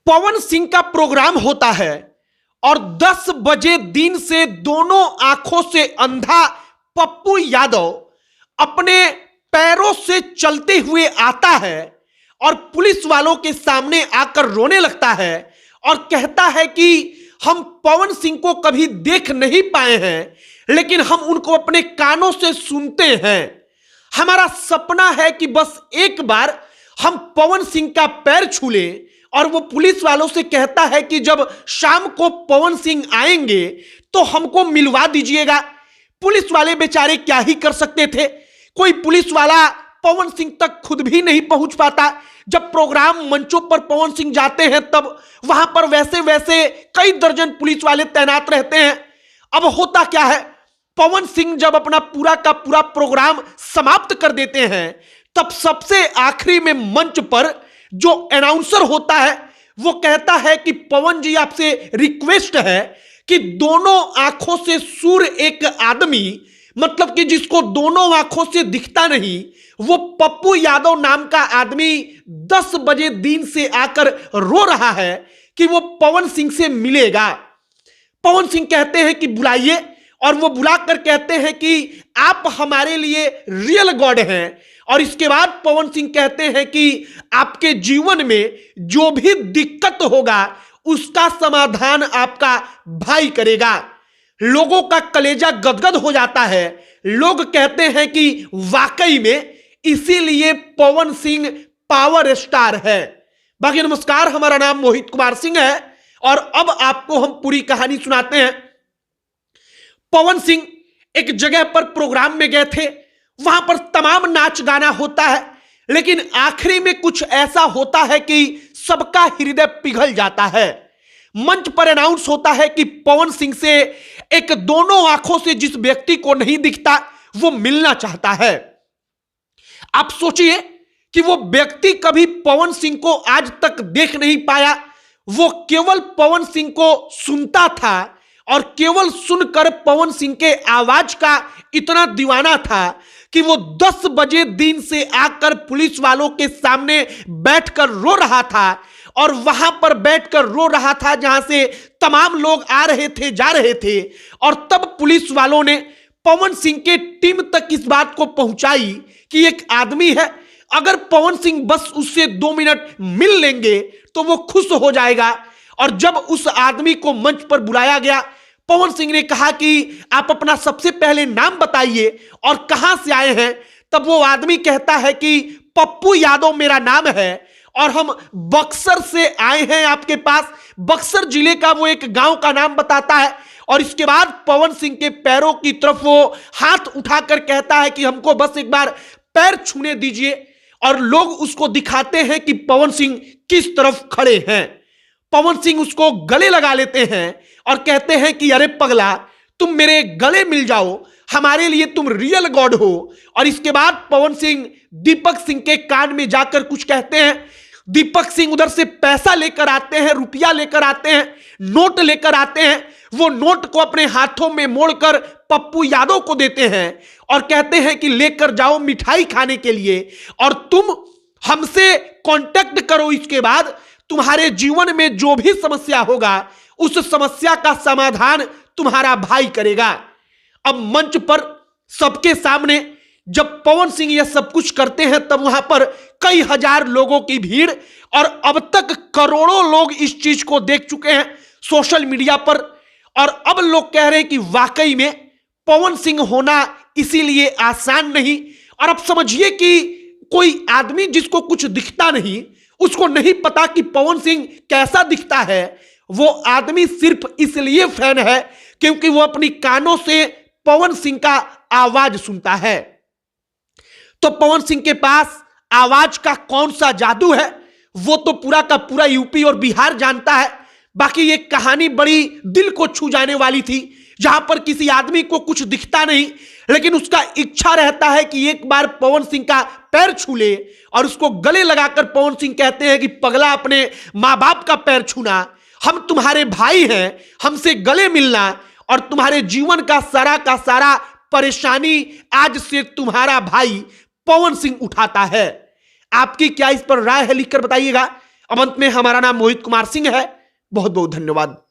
पवन सिंह का प्रोग्राम होता है और 10 बजे दिन से दोनों आंखों से अंधा पप्पू यादव अपने पैरों से चलते हुए आता है और पुलिस वालों के सामने आकर रोने लगता है और कहता है कि हम पवन सिंह को कभी देख नहीं पाए हैं, लेकिन हम उनको अपने कानों से सुनते हैं। हमारा सपना है कि बस एक बार हम पवन सिंह का पैर छू लें। और वो पुलिस वालों से कहता है कि जब शाम को पवन सिंह आएंगे तो हमको मिलवा दीजिएगा। पुलिस वाले बेचारे क्या ही कर सकते थे, कोई पुलिस वाला पवन सिंह तक खुद भी नहीं पहुंच पाता। जब प्रोग्राम मंचों पर पवन सिंह जाते हैं तब वहां पर वैसे वैसे कई दर्जन पुलिस वाले तैनात रहते हैं। अब होता क्या है, पवन सिंह जब अपना पूरा का पूरा प्रोग्राम समाप्त कर देते हैं तब सबसे आखिरी में मंच पर जो अनाउंसर होता है वो कहता है कि पवन जी आपसे रिक्वेस्ट है कि दोनों आंखों से सूर एक आदमी, मतलब कि जिसको दोनों आंखों से दिखता नहीं, वो पप्पू यादव नाम का आदमी 10 बजे दिन से आकर रो रहा है कि वो पवन सिंह से मिलेगा। पवन सिंह कहते हैं कि बुलाइए, और वो बुलाकर कहते हैं कि आप हमारे लिए रियल गॉड हैं। और इसके बाद पवन सिंह कहते हैं कि आपके जीवन में जो भी दिक्कत होगा उसका समाधान आपका भाई करेगा। लोगों का कलेजा गदगद हो जाता है। लोग कहते हैं कि वाकई में इसीलिए पवन सिंह पावर स्टार है। बाकी नमस्कार, हमारा नाम मोहित कुमार सिंह है और अब आपको हम पूरी कहानी सुनाते हैं। पवन सिंह एक जगह पर प्रोग्राम में गए थे, वहां पर तमाम नाच गाना होता है, लेकिन आखिरी में कुछ ऐसा होता है कि सबका हृदय पिघल जाता है। मंच पर अनाउंस होता है कि पवन सिंह से एक दोनों आंखों से जिस व्यक्ति को नहीं दिखता वो मिलना चाहता है। आप सोचिए कि वो व्यक्ति कभी पवन सिंह को आज तक देख नहीं पाया, वो केवल पवन सिंह को सुनता था और केवल सुनकर पवन सिंह के आवाज का इतना दीवाना था कि वो 10 बजे दिन से आकर पुलिस वालों के सामने बैठकर रो रहा था। और वहां पर बैठकर रो रहा था जहां से तमाम लोग आ रहे थे, जा रहे थे। और तब पुलिस वालों ने पवन सिंह के टीम तक इस बात को पहुंचाई कि एक आदमी है, अगर पवन सिंह बस उससे 2 मिनट मिल लेंगे तो वो खुश हो जाएगा। और जब उस आदमी को मंच पर बुलाया गया, पवन सिंह ने कहा कि आप अपना सबसे पहले नाम बताइए और कहां से आए हैं। तब वो आदमी कहता है कि पप्पू यादव मेरा नाम है और हम बक्सर से आए हैं आपके पास। बक्सर जिले का वो एक गांव का नाम बताता है और इसके बाद पवन सिंह के पैरों की तरफ वो हाथ उठाकर कहता है कि हमको बस एक बार पैर छूने दीजिए। और लोग उसको दिखाते हैं कि पवन सिंह किस तरफ खड़े हैं। पवन सिंह उसको गले लगा लेते हैं और कहते हैं कि अरे पगला, तुम मेरे गले मिल जाओ, हमारे लिए तुम रियल गॉड हो। और इसके बाद पवन सिंह दीपक सिंह के कान में जाकर कुछ कहते हैं। दीपक सिंह उधर से पैसा लेकर आते हैं, रुपया लेकर आते हैं, नोट लेकर आते हैं। वो नोट को अपने हाथों में मोड़कर पप्पू यादव को देते हैं और कहते हैं कि लेकर जाओ मिठाई खाने के लिए और तुम हमसे कांटेक्ट करो। इसके बाद तुम्हारे जीवन में जो भी समस्या होगा उस समस्या का समाधान तुम्हारा भाई करेगा। अब मंच पर सबके सामने जब पवन सिंह यह सब कुछ करते हैं तब वहां पर कई हजार लोगों की भीड़, और अब तक करोड़ों लोग इस चीज को देख चुके हैं सोशल मीडिया पर। और अब लोग कह रहे हैं कि वाकई में पवन सिंह होना इसीलिए आसान नहीं। और अब समझिए कि कोई आदमी जिसको कुछ दिखता नहीं, उसको नहीं पता कि पवन सिंह कैसा दिखता है, वो आदमी सिर्फ इसलिए फैन है क्योंकि वो अपनी कानों से पवन सिंह का आवाज सुनता है। तो पवन सिंह के पास आवाज का कौन सा जादू है वो तो पूरा का पूरा यूपी और बिहार जानता है। बाकी ये कहानी बड़ी दिल को छू जाने वाली थी, जहां पर किसी आदमी को कुछ दिखता नहीं लेकिन उसका इच्छा रहता है कि एक बार पवन सिंह का पैर छू ले। और उसको गले लगाकर पवन सिंह कहते हैं कि पगला, अपने माँ बाप का पैर छूना, हम तुम्हारे भाई हैं, हमसे गले मिलना और तुम्हारे जीवन का सारा परेशानी आज से तुम्हारा भाई पवन सिंह उठाता है। आपकी क्या इस पर राय है, लिखकर बताइएगा। अब अंत में हमारा नाम मोहित कुमार सिंह है। बहुत बहुत धन्यवाद।